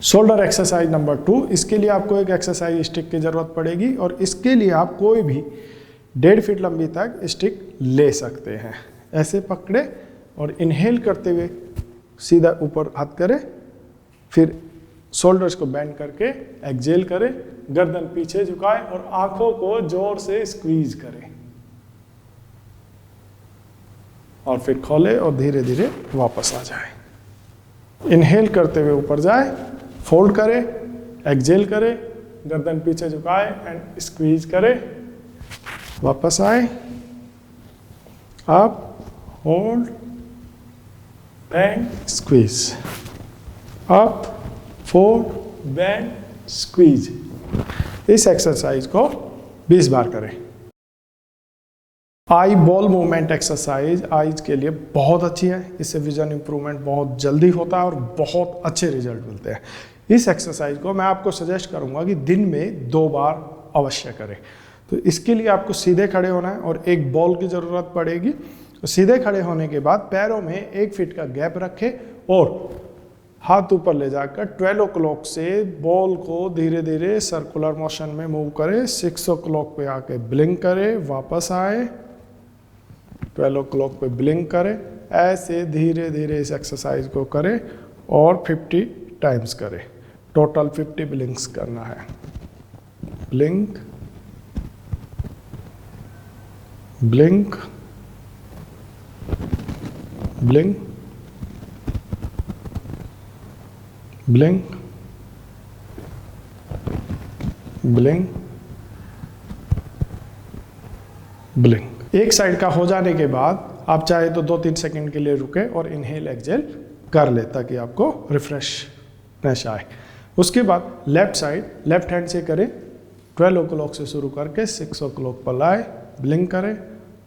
Shoulder exercise number 2, इसके लिए आपको एक एक्सरसाइज स्टिक की ज़रूरत पड़ेगी और इसके लिए आप कोई भी 1.5 फीट लंबी तक स्टिक ले सकते हैं। ऐसे पकड़े और इनहेल करते हुए सीधा ऊपर हाथ करें, फिर शोल्डर्स को बेंड करके एक्सहेल करें, गर्दन पीछे झुकाएं और आंखों को जोर से स्क्वीज करें और फिर खोलें और धीरे धीरे वापस आ जाएं। इनहेल करते हुए ऊपर जाए, फोल्ड करें, एक्सहेल करें, गर्दन पीछे झुकाएं एंड स्क्वीज करें, वापस आए, up, hold and squeeze, up, fold, bend, squeeze. इस एक्सरसाइज को 20 बार करें। Eye ball movement exercise eyes के लिए बहुत अच्छी है। इससे विजन इंप्रूवमेंट बहुत जल्दी होता है और बहुत अच्छे रिजल्ट मिलते हैं। इस एक्सरसाइज को मैं आपको सजेस्ट करूंगा कि दिन में 2 बार अवश्य करें। तो इसके लिए आपको सीधे खड़े होना है और एक बॉल की ज़रूरत पड़ेगी। तो सीधे खड़े होने के बाद पैरों में 1 फीट का गैप रखें और हाथ ऊपर ले जाकर 12 o'clock से बॉल को धीरे धीरे सर्कुलर मोशन में मूव करें। 6 o'clock पे आके ब्लिंक करें, वापस आए, 12 o'clock पे ब्लिंक करें। ऐसे धीरे धीरे इस एक्सरसाइज को करें और 50 टाइम्स करें। टोटल 50 ब्लिंक्स करना है। Blink, blink, blink, blink, blink, blink. एक साइड का हो जाने के बाद आप चाहे तो 2-3 सेकंड के लिए रुके और इनहेल एक्सहेल कर ले ताकि आपको रिफ्रेशनेस आए। उसके बाद लेफ्ट साइड लेफ्ट हैंड से करें। 12 o'clock से शुरू करके 6 o'clock पर लाए, ब्लिंक करें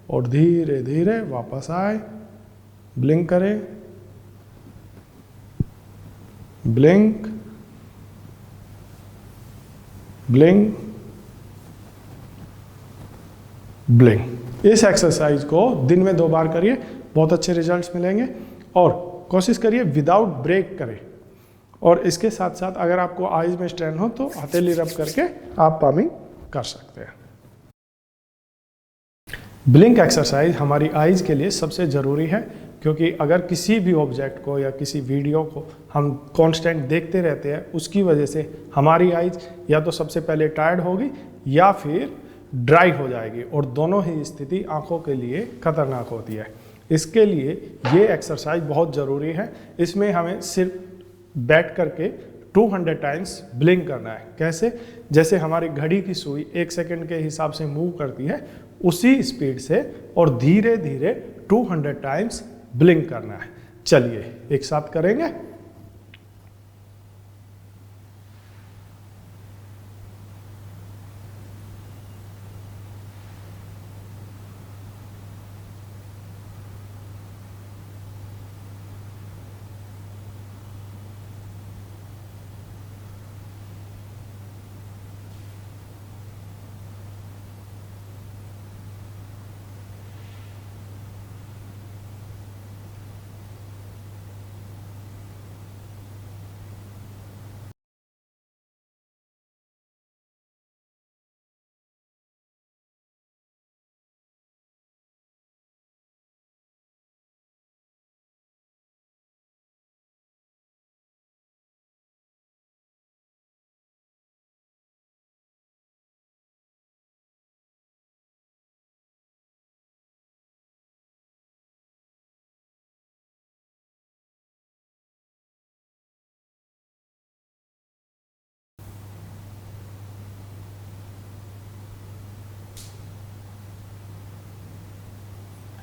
और धीरे धीरे वापस आए, ब्लिंक करें, ब्लिंक, ब्लिंक, ब्लिंक। इस एक्सरसाइज को दिन में 2 बार करिए, बहुत अच्छे रिजल्ट्स मिलेंगे। और कोशिश करिए विदाउट ब्रेक करें। और इसके साथ साथ अगर आपको आईज में स्ट्रेन हो तो हथेली रब करके आप पामिंग कर सकते हैं। ब्लिंक एक्सरसाइज हमारी आईज के लिए सबसे ज़रूरी है, क्योंकि अगर किसी भी ऑब्जेक्ट को या किसी वीडियो को हम कांस्टेंट देखते रहते हैं, उसकी वजह से हमारी आईज या तो सबसे पहले टायर्ड होगी या फिर ड्राई हो जाएगी और दोनों ही स्थिति आंखों के लिए खतरनाक होती है। इसके लिए ये एक्सरसाइज बहुत ज़रूरी है। इसमें हमें सिर्फ बैठ करके 200 टाइम्स ब्लिंक करना है। कैसे? जैसे हमारी घड़ी की सुई 1 सेकंड के हिसाब से मूव करती है, उसी स्पीड से और धीरे धीरे 200 टाइम्स ब्लिंक करना है। चलिए एक साथ करेंगे।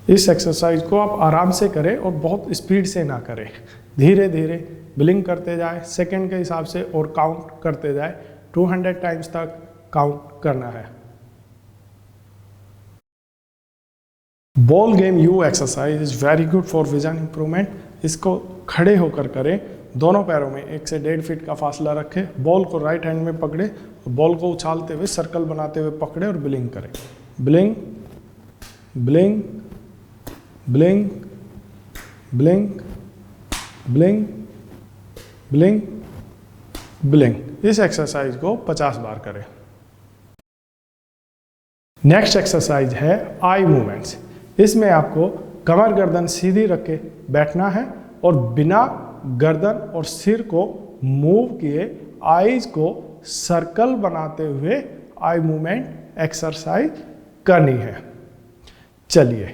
इस एक्सरसाइज को आप आराम से करें और बहुत स्पीड से ना करें। धीरे धीरे ब्लिंक करते जाए सेकंड के हिसाब से और काउंट करते जाए। 200 टाइम्स तक काउंट करना है। Ball game you exercise is very good for vision improvement. इसको खड़े होकर करें। दोनों पैरों में 1 से 1.5 फीट का फासला रखें। बॉल को राइट हैंड में पकड़े, बॉल को उछालते हुए सर्कल बनाते हुए पकड़े और ब्लिंक करें। Blink, blink, blink, blink, blink, blink, blink. इस एक्सरसाइज को 50 बार करें। नेक्स्ट एक्सरसाइज है आई मूवमेंट्स। इसमें आपको कमर गर्दन सीधी रख के बैठना है और बिना गर्दन और सिर को मूव किए आईज को सर्कल बनाते हुए आई मूवमेंट एक्सरसाइज करनी है। चलिए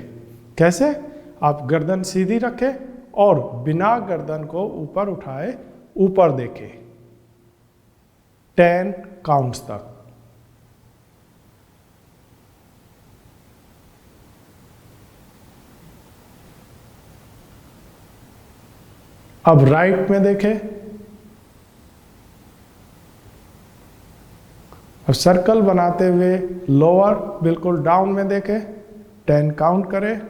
कैसे? आप गर्दन सीधी रखें और बिना गर्दन को ऊपर उठाए ऊपर देखें 10 काउंट्स तक। अब राइट में देखें और सर्कल बनाते हुए लोअर बिल्कुल डाउन में देखें 10 काउंट करें।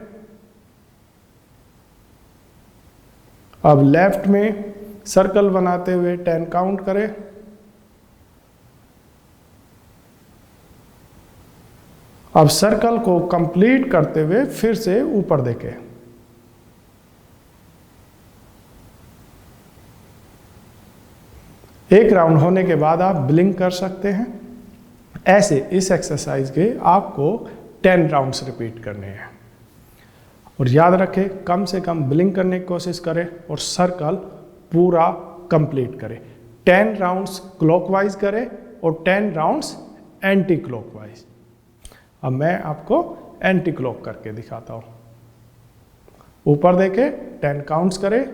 अब लेफ्ट में सर्कल बनाते हुए 10 काउंट करें। अब सर्कल को कंप्लीट करते हुए फिर से ऊपर देखें। एक राउंड होने के बाद आप ब्लिंक कर सकते हैं। ऐसे इस एक्सरसाइज के आपको 10 राउंड्स रिपीट करने हैं। और याद रखें कम से कम ब्लिंक करने की कोशिश करें और सर्कल पूरा कंप्लीट करें। 10 राउंड्स क्लॉकवाइज करें और 10 राउंड्स एंटी क्लॉकवाइज। अब मैं आपको एंटी क्लॉक करके दिखाता हूं। ऊपर देखें 10 काउंट्स करें।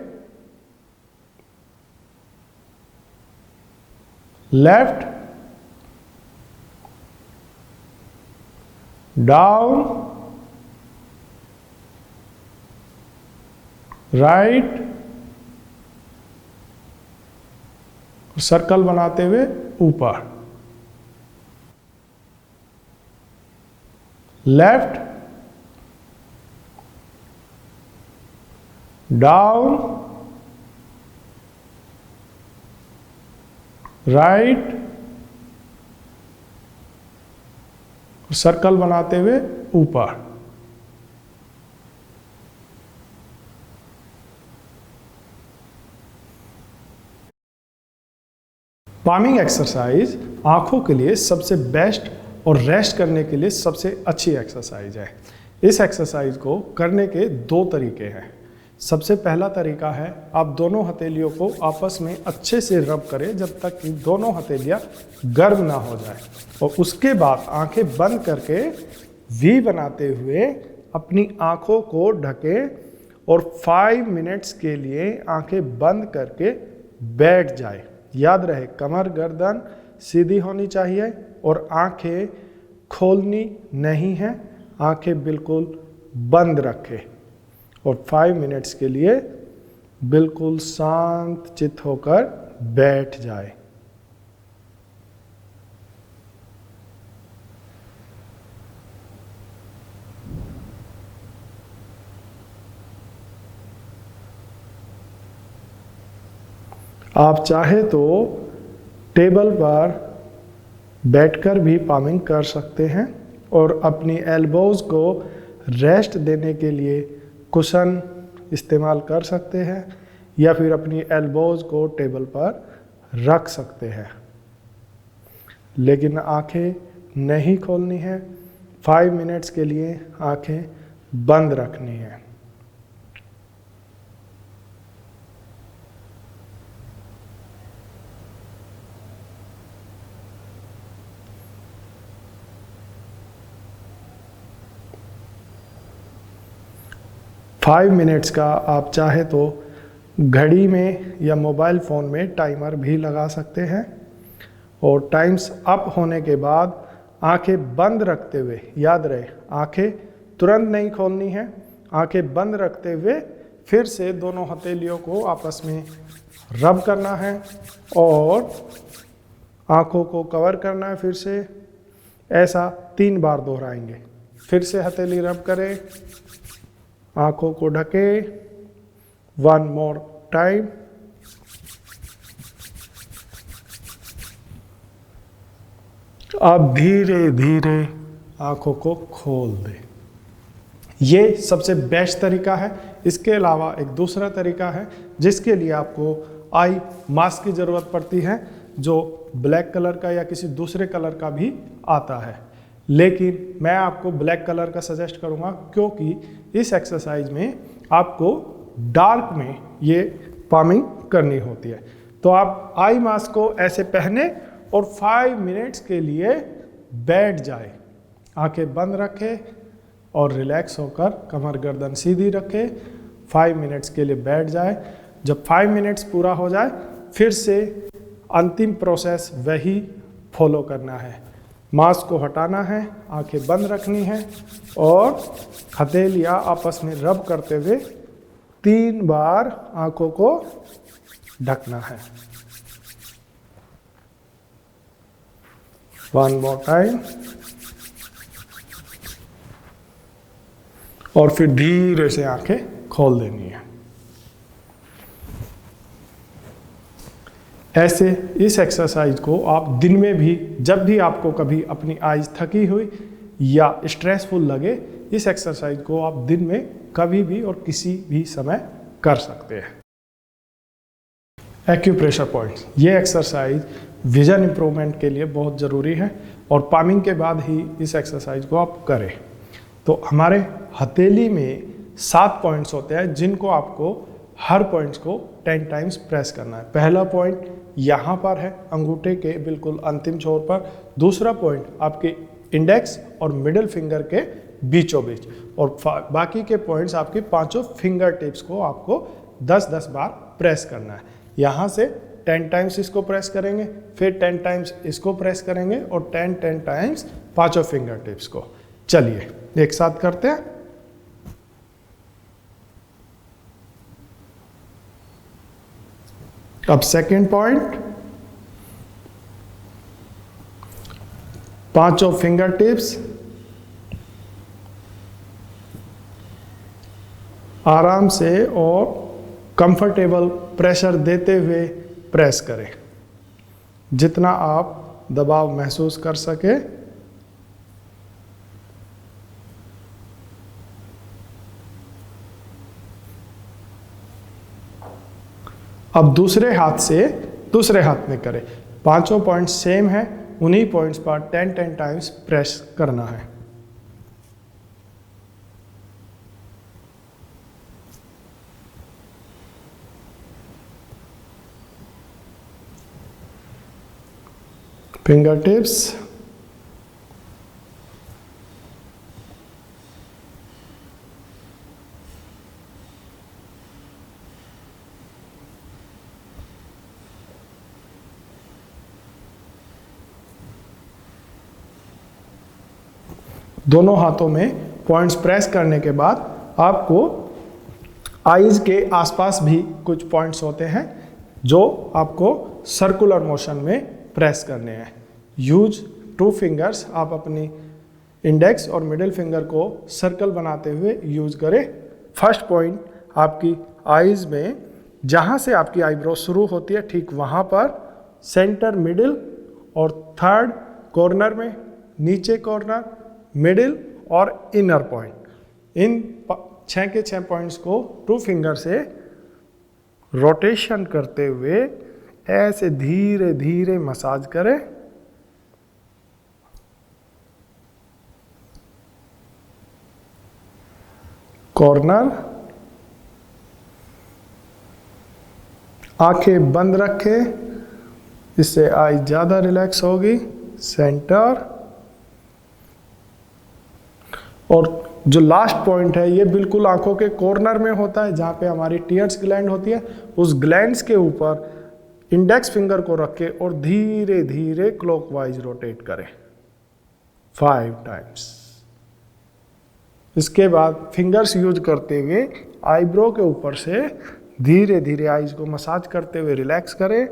लेफ्ट, डाउन, राइट, सर्कल बनाते हुए ऊपर। लेफ्ट, डाउन, राइट, सर्कल बनाते हुए ऊपर। पामिंग एक्सरसाइज आंखों के लिए सबसे बेस्ट और रेस्ट करने के लिए सबसे अच्छी एक्सरसाइज है। इस एक्सरसाइज को करने के 2 तरीके हैं। सबसे पहला तरीका है आप दोनों हथेलियों को आपस में अच्छे से रब करें जब तक कि दोनों हथेलियां गर्म ना हो जाए, और उसके बाद आंखें बंद करके वी बनाते हुए अपनी आंखों को ढकें और 5 मिनट्स के लिए आंखें बंद करके बैठ जाए। याद रहे कमर गर्दन सीधी होनी चाहिए और आंखें खोलनी नहीं है। आंखें बिल्कुल बंद रखें और 5 मिनट्स के लिए बिल्कुल शांत चित्त होकर बैठ जाए। आप चाहे तो टेबल पर बैठकर भी पामिंग कर सकते हैं और अपनी एल्बोज को रेस्ट देने के लिए कुशन इस्तेमाल कर सकते हैं या फिर अपनी एल्बोज को टेबल पर रख सकते हैं, लेकिन आंखें नहीं खोलनी है। 5 मिनट्स के लिए आंखें बंद रखनी है। फाइव मिनट्स का आप चाहे तो घड़ी में या मोबाइल फ़ोन में टाइमर भी लगा सकते हैं और टाइम्स अप होने के बाद आंखें बंद रखते हुए, याद रहे आंखें तुरंत नहीं खोलनी है, आंखें बंद रखते हुए फिर से दोनों हथेलियों को आपस में रब करना है और आंखों को कवर करना है। फिर से ऐसा 3 बार दोहराएंगे। फिर से हथेली रब करें, आंखों को ढके, 1 मोर टाइम। अब धीरे धीरे आंखों को खोल दें। ये सबसे बेस्ट तरीका है। इसके अलावा एक दूसरा तरीका है जिसके लिए आपको आई मास्क की ज़रूरत पड़ती है। जो ब्लैक कलर का या किसी दूसरे कलर का भी आता है, लेकिन मैं आपको ब्लैक कलर का सजेस्ट करूंगा क्योंकि इस एक्सरसाइज में आपको डार्क में ये पामिंग करनी होती है। तो आप आई मास्क को ऐसे पहने और 5 मिनट्स के लिए बैठ जाए, आंखें बंद रखें और रिलैक्स होकर कमर गर्दन सीधी रखें, 5 मिनट्स के लिए बैठ जाए। जब 5 मिनट्स पूरा हो जाए फिर से अंतिम प्रोसेस वही फॉलो करना है। मास्क को हटाना है, आंखें बंद रखनी है और हथेलियां आपस में रब करते हुए 3 बार आंखों को ढकना है। 1 more टाइम और फिर धीरे से आंखें खोल देनी है। ऐसे इस एक्सरसाइज को आप दिन में भी, जब भी आपको कभी अपनी आईज थकी हुई या स्ट्रेसफुल लगे, इस एक्सरसाइज को आप दिन में कभी भी और किसी भी समय कर सकते हैं। एक्यूप्रेशर पॉइंट्स, ये एक्सरसाइज विजन इंप्रूवमेंट के लिए बहुत ज़रूरी है और पामिंग के बाद ही इस एक्सरसाइज को आप करें। तो हमारे हथेली में 7 पॉइंट्स होते हैं जिनको आपको हर पॉइंट्स को 10 टाइम्स प्रेस करना है। पहला पॉइंट यहाँ पर है, अंगूठे के बिल्कुल अंतिम छोर पर। दूसरा पॉइंट आपके इंडेक्स और मिडिल फिंगर के बीचों बीच, और बाकी के पॉइंट्स आपके 5 फिंगर टिप्स को आपको 10-10 बार प्रेस करना है। यहाँ से 10 टाइम्स इसको प्रेस करेंगे, फिर 10 टाइम्स इसको प्रेस करेंगे और 10 टाइम्स 5 फिंगर टिप्स को। चलिए एक साथ करते हैं। अब सेकेंड पॉइंट, 5 फिंगर टिप्स आराम से और कंफर्टेबल प्रेशर देते हुए प्रेस करें, जितना आप दबाव महसूस कर सके। अब दूसरे हाथ में करें। 5 पॉइंट सेम है, उन्हीं पॉइंट्स पर 10 टाइम्स प्रेस करना है। फिंगर टिप्स, दोनों हाथों में पॉइंट्स प्रेस करने के बाद आपको आईज के आसपास भी कुछ पॉइंट्स होते हैं जो आपको सर्कुलर मोशन में प्रेस करने हैं। यूज 2 फिंगर्स, आप अपनी इंडेक्स और मिडिल फिंगर को सर्कल बनाते हुए यूज करें। फर्स्ट पॉइंट आपकी आईज में, जहाँ से आपकी आईब्रो शुरू होती है ठीक वहाँ पर, सेंटर, मिडिल और थर्ड कॉर्नर में, नीचे कॉर्नर, मिडिल और इनर पॉइंट। इन 6 के 6 पॉइंट्स को 2 फिंगर से रोटेशन करते हुए ऐसे धीरे धीरे मसाज करें। कॉर्नर, आंखें बंद रखें, इससे आई ज़्यादा रिलैक्स होगी। सेंटर, और जो लास्ट पॉइंट है ये बिल्कुल आंखों के कॉर्नर में होता है, जहाँ पे हमारी टीयर्स ग्लैंड होती है। उस ग्लैंड्स के ऊपर इंडेक्स फिंगर को रखें और धीरे धीरे क्लॉकवाइज रोटेट करें 5 टाइम्स। इसके बाद फिंगर्स यूज करते हुए आईब्रो के ऊपर से धीरे धीरे आईज को मसाज करते हुए रिलैक्स करें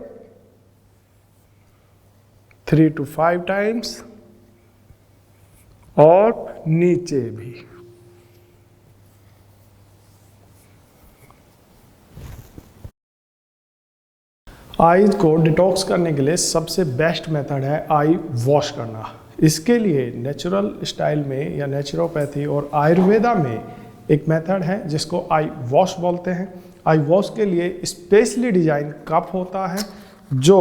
3 to 5 टाइम्स, और नीचे भी। आईज को डिटॉक्स करने के लिए सबसे बेस्ट मेथड है आई वॉश करना। इसके लिए नेचुरल स्टाइल में या नेचुरोपैथी और आयुर्वेदा में एक मेथड है जिसको आई वॉश बोलते हैं। आई वॉश के लिए स्पेशली डिजाइन कप होता है जो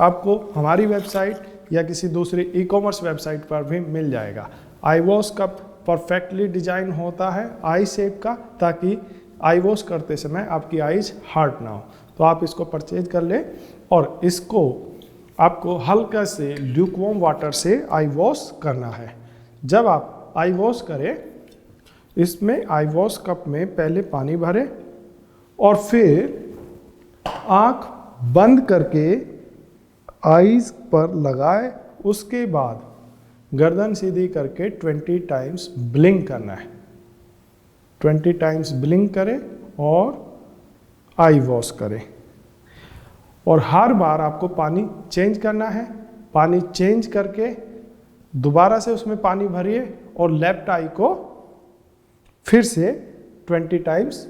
आपको हमारी वेबसाइट या किसी दूसरी ई कॉमर्स वेबसाइट पर भी मिल जाएगा। आई वॉश कप परफेक्टली डिजाइन होता है आई शेप का, ताकि आई वॉश करते समय आपकी आईज हार्ड ना हो। तो आप इसको परचेज कर लें और इसको आपको हल्का से ल्यूकवार्म वाटर से आई वॉश करना है। जब आप आई वॉश करें, इसमें आई वॉश कप में पहले पानी भरें और फिर आँख बंद करके आईज पर लगाए। उसके बाद गर्दन सीधी करके 20 टाइम्स ब्लिंक करना है। 20 टाइम्स ब्लिंक करें और आई वॉश करें। और हर बार आपको पानी चेंज करना है। पानी चेंज करके दोबारा से उसमें पानी भरिए और लेफ्ट आई को फिर से 20 टाइम्स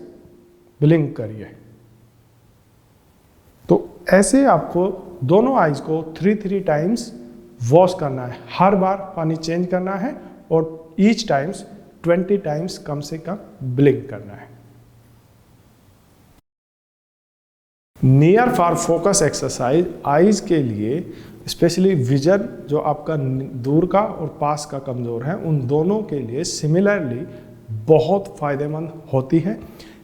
ब्लिंक करिए। तो ऐसे आपको दोनों आईज को 3 टाइम्स वॉश करना है। हर बार पानी चेंज करना है और ईच टाइम्स 20 टाइम्स कम से कम ब्लिंक करना है। Near for focus exercise eyes के लिए स्पेशली विजन जो आपका दूर का और पास का कमज़ोर है, उन दोनों के लिए सिमिलरली बहुत फ़ायदेमंद होती है।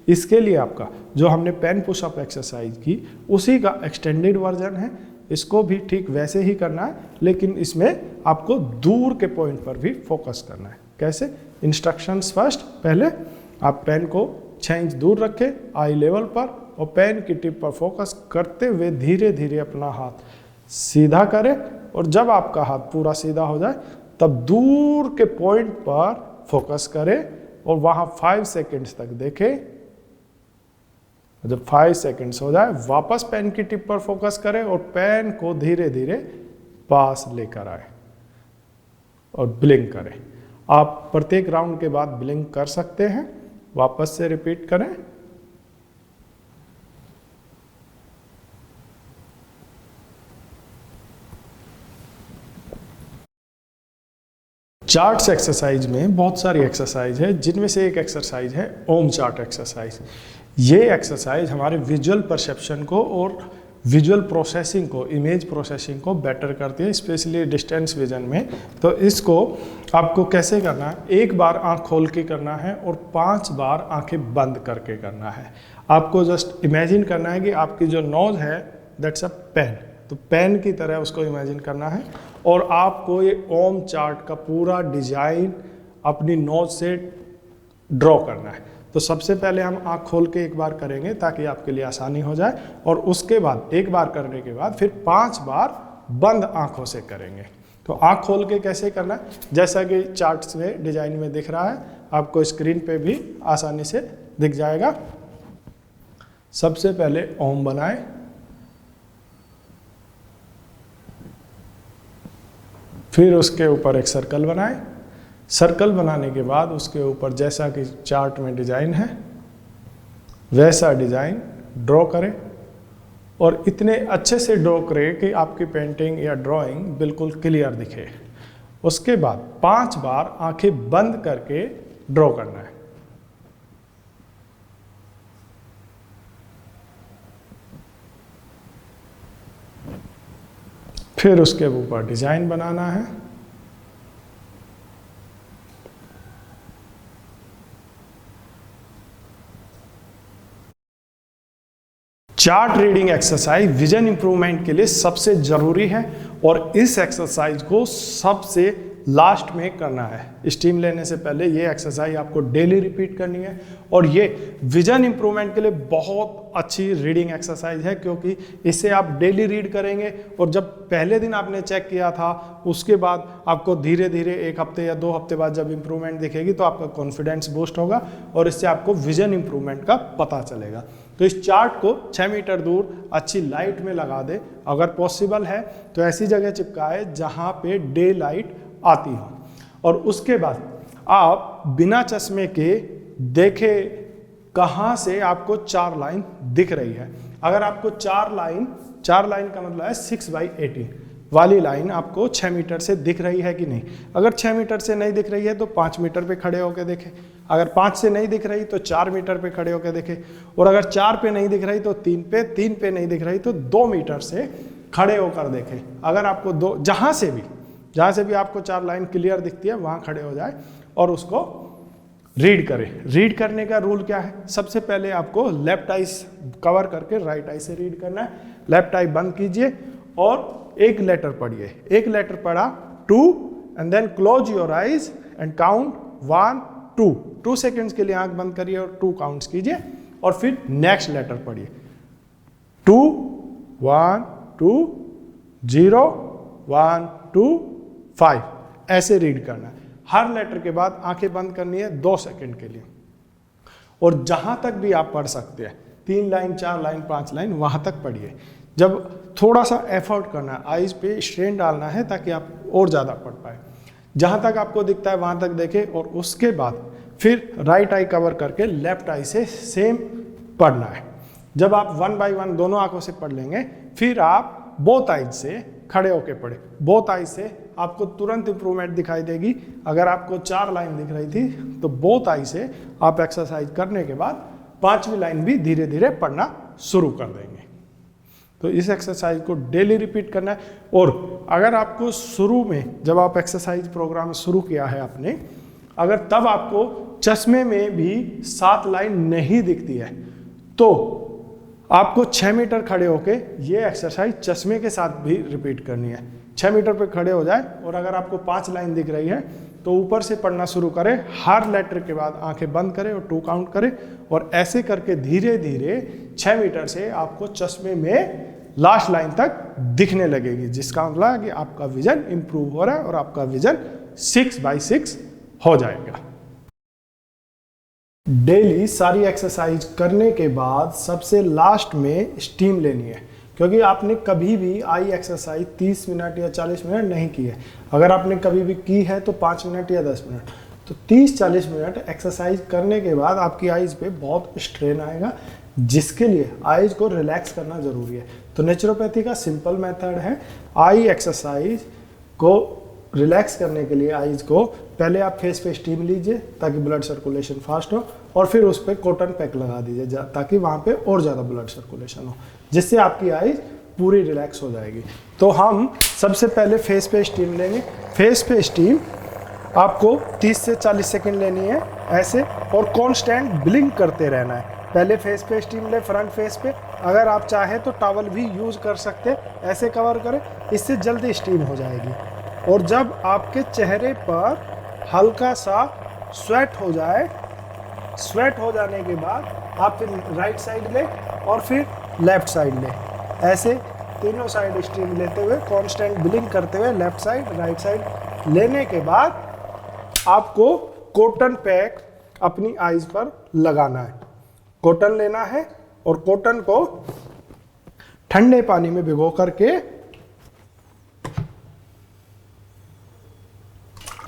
इसके लिए आपका जो हमने पेन पुशअप एक्सरसाइज की उसी का एक्सटेंडेड वर्जन है। इसको भी ठीक वैसे ही करना है, लेकिन इसमें आपको दूर के पॉइंट पर भी फोकस करना है। कैसे? इंस्ट्रक्शंस फर्स्ट, पहले आप पेन को 6 इंच दूर रखें आई लेवल पर और पेन की टिप पर फोकस करते हुए धीरे धीरे अपना हाथ सीधा करें। और जब आपका हाथ पूरा सीधा हो जाए तब दूर के पॉइंट पर फोकस करें और वहाँ 5 सेकेंड्स तक देखें। जब 5 सेकेंड्स हो जाए वापस पेन की टिप पर फोकस करें और पेन को धीरे धीरे पास लेकर आए और ब्लिंक करें। आप प्रत्येक राउंड के बाद ब्लिंक कर सकते हैं। वापस से रिपीट करें। चार्ट्स एक्सरसाइज में बहुत सारी एक्सरसाइज है, जिनमें से एक एक्सरसाइज है ओम चार्ट एक्सरसाइज। ये एक्सरसाइज हमारे विजुअल परसेप्शन को और विजुअल प्रोसेसिंग को, इमेज प्रोसेसिंग को बेटर करती है, स्पेशली डिस्टेंस विजन में। तो इसको आपको कैसे करना है? एक बार आंख खोल के करना है और 5 बार आंखें बंद करके करना है। आपको जस्ट इमेजिन करना है कि आपकी जो नोज है दैट्स अ पेन, तो पेन की तरह उसको इमेजिन करना है और आपको ये ओम चार्ट का पूरा डिजाइन अपनी नोज से ड्रॉ करना है। तो सबसे पहले हम आँख खोल के एक बार करेंगे ताकि आपके लिए आसानी हो जाए, और उसके बाद एक बार करने के बाद फिर 5 बार बंद आँखों से करेंगे। तो आँख खोल के कैसे करना है? जैसा कि चार्ट्स में डिजाइन में दिख रहा है, आपको स्क्रीन पे भी आसानी से दिख जाएगा। सबसे पहले ओम बनाएं, फिर उसके ऊपर एक सर्कल बनाएं। सर्कल बनाने के बाद उसके ऊपर जैसा कि चार्ट में डिजाइन है वैसा डिजाइन ड्रॉ करें और इतने अच्छे से ड्रॉ करें कि आपकी पेंटिंग या ड्राइंग बिल्कुल क्लियर दिखे। उसके बाद 5 बार आंखें बंद करके ड्रॉ करना है। फिर उसके ऊपर डिजाइन बनाना है। Chart reading exercise vision improvement के लिए सबसे जरूरी है और इस एक्सरसाइज को सबसे लास्ट में करना है। स्टीम लेने से पहले ये एक्सरसाइज आपको डेली रिपीट करनी है और ये विजन इंप्रूवमेंट के लिए बहुत अच्छी रीडिंग एक्सरसाइज है, क्योंकि इसे आप डेली रीड करेंगे और जब पहले दिन आपने चेक किया था उसके बाद आपको धीरे धीरे 1 हफ्ते या 2 हफ्ते बाद जब इंप्रूवमेंट दिखेगी तो आपका कॉन्फिडेंस बूस्ट होगा और इससे आपको विजन इंप्रूवमेंट का पता चलेगा। तो इस चार्ट को 6 मीटर दूर अच्छी लाइट में लगा दे, अगर पॉसिबल है तो ऐसी जगह चिपकाए जहाँ पे डे लाइट आती हो, और उसके बाद आप बिना चश्मे के देखे कहाँ से आपको 4 लाइन दिख रही है। अगर आपको 4 लाइन का मतलब है 6/18 वाली लाइन आपको 6 मीटर से दिख रही है कि नहीं। अगर 6 मीटर से नहीं दिख रही है तो 5 मीटर पे खड़े होकर देखें, अगर 5 से नहीं दिख रही तो 4 मीटर पे खड़े होकर देखें, और अगर 4 पे नहीं दिख रही तो 3 पे नहीं दिख रही तो 2 मीटर से खड़े होकर देखें। अगर आपको जहाँ से भी आपको 4 लाइन क्लियर दिखती है वहाँ खड़े हो जाए और उसको रीड करें। रीड करने का रूल क्या है? सबसे पहले आपको लेफ्ट आई कवर करके राइट आई से रीड करना है। लेफ्ट आई बंद कीजिए और एक लेटर पढ़िए। एक लेटर पढ़ा 2 and then close your eyes and count 1 2 seconds के लिए आंख बंद करिए और 2 काउंट्स कीजिए और फिर नेक्स्ट लेटर पढ़िए 2 1 2 0 1 2 5 ऐसे रीड करना है। हर लेटर के बाद आंखें बंद करनी है 2 सेकंड के लिए और जहां तक भी आप पढ़ सकते हैं 3 लाइन 4 लाइन 5 लाइन वहां तक पढ़िए। जब थोड़ा सा एफर्ट करना है, आईज पे स्ट्रेन डालना है ताकि आप और ज़्यादा पढ़ पाए। जहां तक आपको दिखता है वहां तक देखें और उसके बाद फिर राइट आई कवर करके लेफ्ट आई से सेम पढ़ना है। जब आप 1 बाय 1 दोनों आंखों से पढ़ लेंगे फिर आप बोथ आईज से खड़े होके पढ़े। बोथ आईज से आपको तुरंत इंप्रूवमेंट दिखाई देगी। अगर आपको 4 लाइन दिख रही थी तो बोथ आई से आप एक्सरसाइज करने के बाद 5वीं लाइन भी धीरे धीरे पढ़ना शुरू कर देंगे। तो इस एक्सरसाइज को डेली रिपीट करना है। और अगर आपको शुरू में जब आप एक्सरसाइज प्रोग्राम शुरू किया है आपने, अगर तब आपको चश्मे में भी 7 लाइन नहीं दिखती है तो आपको 6 मीटर खड़े होके ये एक्सरसाइज चश्मे के साथ भी रिपीट करनी है। 6 मीटर पे खड़े हो जाए और अगर आपको 5 लाइन दिख रही है तो ऊपर से पढ़ना शुरू करें। हर लेटर के बाद आंखें बंद करें और 2 काउंट करें और ऐसे करके धीरे धीरे 6 मीटर से आपको चश्मे में लास्ट लाइन तक दिखने लगेगी, जिसका मतलब है कि आपका विजन इंप्रूव हो रहा है और आपका विजन 6x6 हो जाएगा। डेली सारी एक्सरसाइज करने के बाद सबसे लास्ट में स्टीम लेनी है, क्योंकि आपने कभी भी आई एक्सरसाइज 30 मिनट या 40 मिनट नहीं की है। अगर आपने कभी भी की है तो 5 मिनट या 10 मिनट, तो 30-40 मिनट एक्सरसाइज करने के बाद आपकी आईज पे बहुत स्ट्रेन आएगा, जिसके लिए आईज को रिलैक्स करना ज़रूरी है। तो नेचुरोपैथी का सिंपल मेथड है, आई एक्सरसाइज को रिलैक्स करने के लिए आईज को पहले आप फेस पे स्टीम लीजिए ताकि ब्लड सर्कुलेशन फास्ट हो और फिर उस पर कॉटन पैक लगा दीजिए ताकि वहाँ पे और ज़्यादा ब्लड सर्कुलेशन हो, जिससे आपकी आईज पूरी रिलैक्स हो जाएगी। तो हम सबसे पहले फेस पे स्टीम लेंगे। फेस पे स्टीम आपको 30 से 40 सेकेंड लेनी है ऐसे, और कॉन्स्टेंट ब्लिंक करते रहना है। पहले फेस पे स्टीम ले, फ्रंट फेस पे। अगर आप चाहें तो टॉवल भी यूज़ कर सकते, ऐसे कवर करें, इससे जल्दी स्टीम हो जाएगी। और जब आपके चेहरे पर हल्का सा स्वेट हो जाए, स्वेट हो जाने के बाद आप फिर राइट साइड ले और फिर लेफ्ट साइड ले, ऐसे तीनों साइड स्टीम लेते हुए कांस्टेंट ब्लिंक करते हुए लेफ्ट साइड राइट साइड लेने के बाद आपको कॉटन पैक अपनी आईज पर लगाना है। कॉटन लेना है और कॉटन को ठंडे पानी में भिगो करके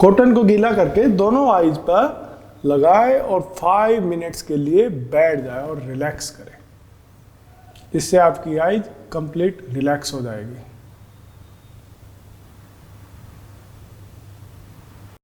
कॉटन को गीला करके दोनों आईज पर लगाए और 5 मिनट्स के लिए बैठ जाए और रिलैक्स करें। इससे आपकी आईज कंप्लीट रिलैक्स हो जाएगी।